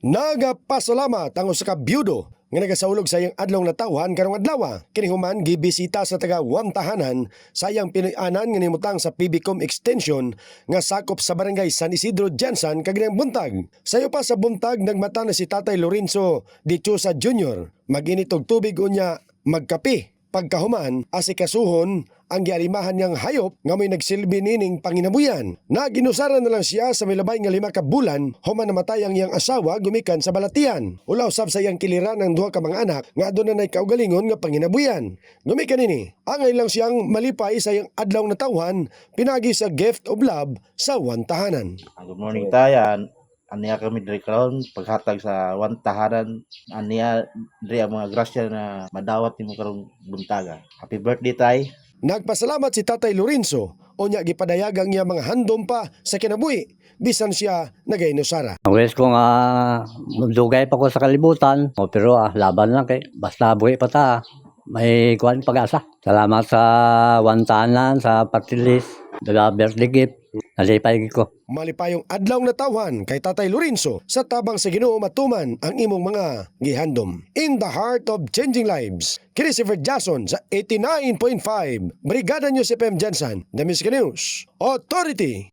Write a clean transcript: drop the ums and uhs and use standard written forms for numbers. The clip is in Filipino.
Nagapasalamat ang usa ka byudo nga nagasaulog sa iyang adlaw na tawhan karong adlaw. Kini human gibisita sa taga Wantahanan sa iyang pinuy-anan nga nimutang sa PBCom Extension nga sakop sa barangay San Isidro, Jansan kaginang buntag. Sayo pa sa buntag nagmata na si Tatay Lorenzo Dichosa Jr. Mag-init og tubig unya magkape. Pagkahuman, asikasuhon ang gialimahan niyang hayop nga may nagsilbi nining panginabuyan. Naginusaran na lang siya sa milabay nga 5 ka bulan human namatay ang iyang asawa gumikan sa balatian. Ulaw sab sa iyang kiliran ang duha ka mga anak nga aduna nay kaugalingon nga panginabuyan. Gumikan nini, angay lang siyang malipay sa iyang adlaw na tawhan pinagi sa gift of love sa Wantahanan. Good morning tayan. Aniya kami diri karon paghatag sa Wantahanan. Aniya diri ang mga grasya na madawat nimo karong buntaga. Happy birthday tay. Nagpasalamat si Tatay Lorenzo unya gipadayagang niya mga handom pa sa kinabuhi bisan siya nagainusara. Ang wish ko nga dugay pa ko sa kalibutan, pero laban lang kay basta buhi pa ta. May kuan pag-asa. Salamat sa Wantahanan sa party list. Daga birthday gift. Nalipay ko. Malipayong adlaw na tawhan kay Tatay Lorenzo sa tabang sa Ginoo matuman ang imong mga gihandom. In the heart of changing lives, Christopher Jason sa 89.5 Brigada News FM Jansan, The Music News Authority.